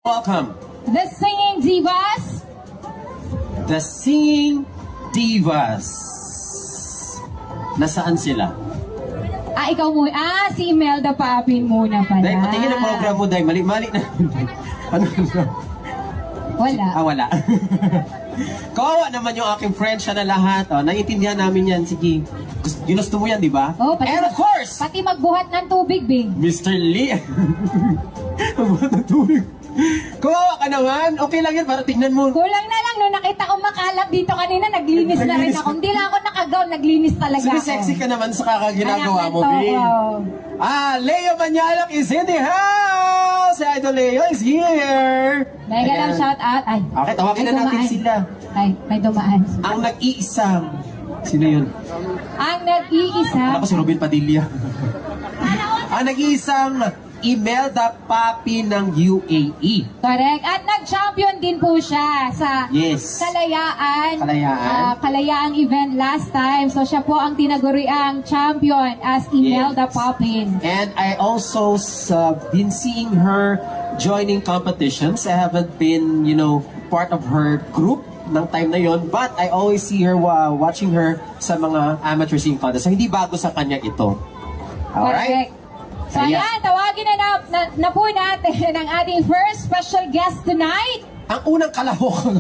Welcome. The Singing Divas. The Singing Divas. Nasaan sila? Ikaw muna. Si Imelda Papin muna pala. Dahil patingin ang program mo, Dahil mali-mali na. Ano? Wala. Wala. Kawawa naman yung aking friend, siya na lahat. Naiintindihan namin yan. Sige. Ginusto mo yan, di ba? Oh, And of course, pati magbuhat ng tubig, Bing. Mr. Lee. Magbuhat ng tubig. Kawawa ka naman. Okay lang yan para tingnan mo. Kulang na lang nung nakita ko makalat dito kanina, naglinis na rin ako. Hindi lang ako nakagaw, naglinis talaga ako. Sexy ka naman sa kakaginagawa mo, to, Bing. wow. Leo Manyalak is in the house! Si Idol Leo is here! Mega lang shout out. Ay, okay, tawagin na natin sila. Ay, may dumaan. Ang nag-iisang. Sino yun? Ang nag-iisang. Ako si Robin Padilla. Ang nag-iisang Imelda Papi ng UAE. Correct. At nag-champion din po siya sa Kalayaang event last time. So siya po ang tinaguriang champion as Imelda Papin. And I also been seeing her joining competitions. I haven't been, part of her group ng time na yon, but I always see her watching her sa mga amateur singing contest. So hindi bago sa kanya ito. Alright? Correct. So ayan, tawagin na po natin ang ating first special guest tonight. Ang unang kalahok.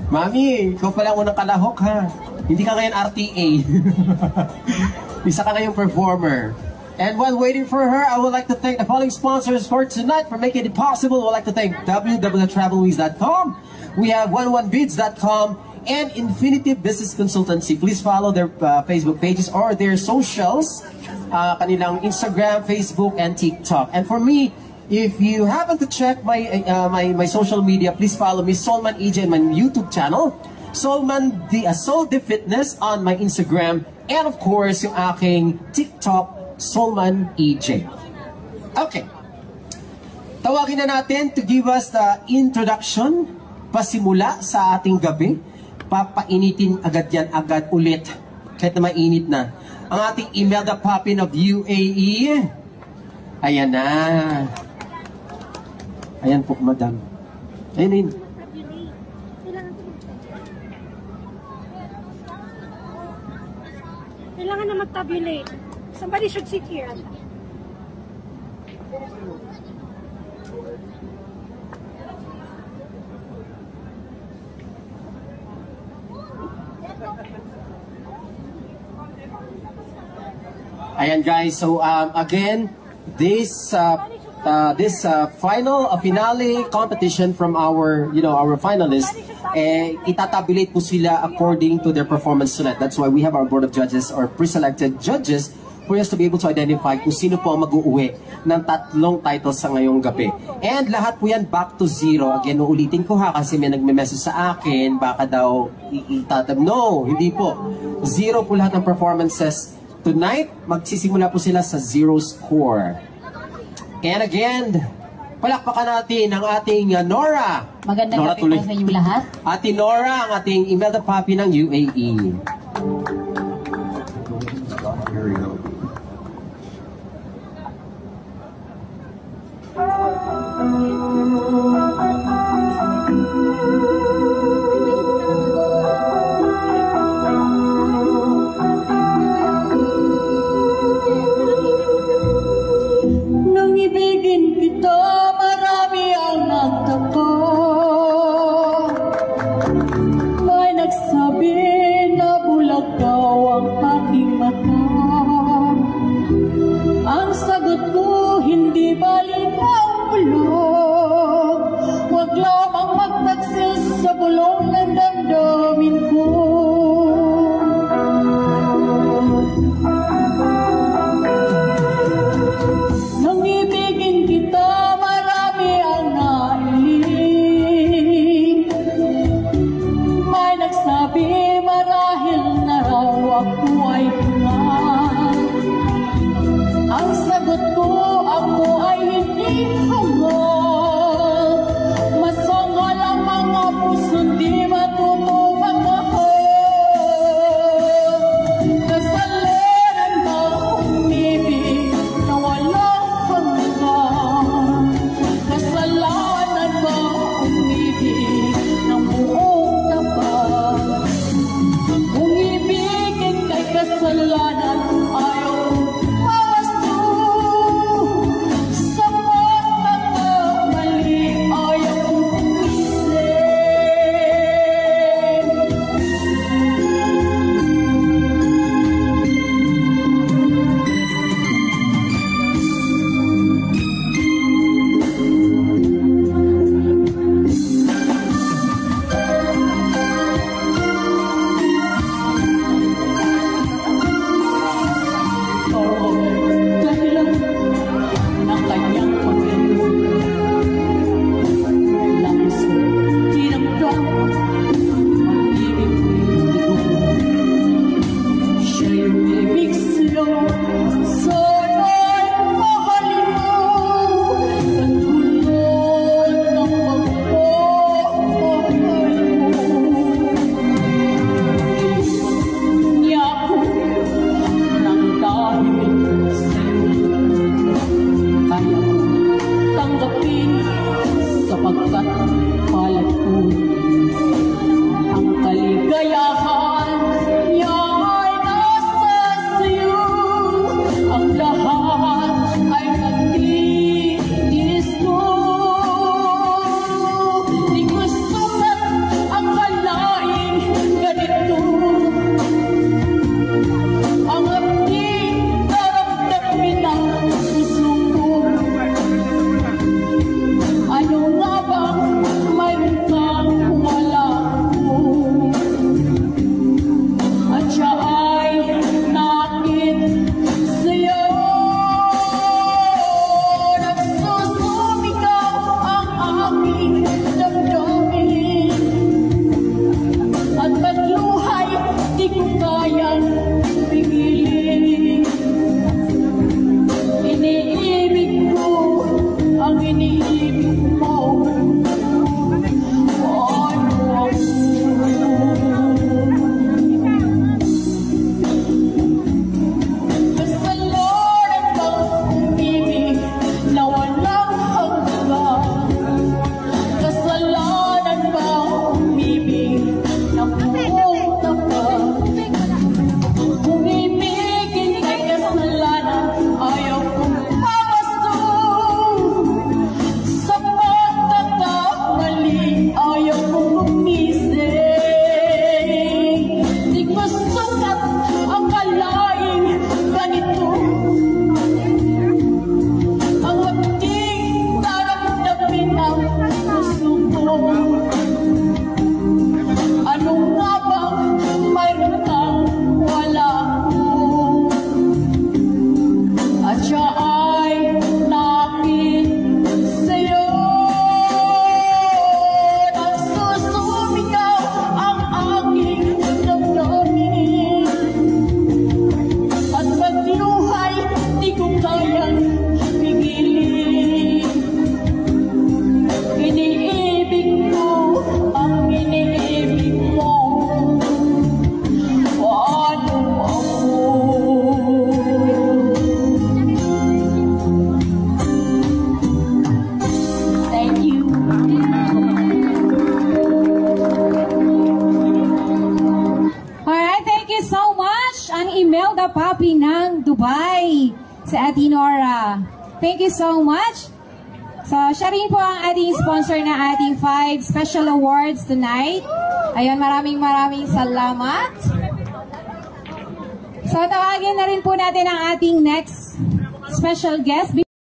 Mami, ikaw pala ang unang kalahok, ha? Hindi ka ngayon RTA. Isa ka ngayong performer. And while waiting for her, I would like to thank the following sponsors for tonight for making it possible. I would like to thank www.travelweez.com. We have 11bids.com and Infinity Business Consultancy. Please follow their Facebook pages or their socials. Kanilang Instagram, Facebook, and TikTok. And for me, if you happen to check my social media, please follow me, Solman EJ, my YouTube channel, Soul the Fitness on my Instagram, and of course, yung aking TikTok, Solman EJ. Okay. Tawagin na natin to give us the introduction, pasimula sa ating gabi. Papainitin agad yan, agad ulit. Kahit na mainit na. Ang ating Imelda Papin of UAE. Ayan na. Ayan po, madam. Ayan. Kailangan na mag-tabulate. Somebody should sit here. Ayan guys, so again, this finale competition from our finalists, itatabulate po sila according to their performance tonight. That's why we have our board of judges or pre-selected judges for us to be able to identify kung sino po ang mag-uuwi ng 3 titles sa ngayong gabi. And lahat po yan back to zero. Again, uulitin ko ha kasi may nagme-message sa akin, baka daw no, hindi po. Zero po lahat ng performances. Tonight, magsisimula po sila sa 0 score. And again, palakpakan natin ang ating Nora. Magandang gabi po sa inyo lahat. Ate Nora, ang ating Imelda Papi ng UAE. Here we go. Wag lamang magpagsilsa iniibig mo. Papi ng Dubai, si Ate Nora. Thank you so much. So, siya rin po ang ating sponsor na ating 5 special awards tonight. Ayun, maraming salamat. So, tawagin na rin po natin ang ating next special guest.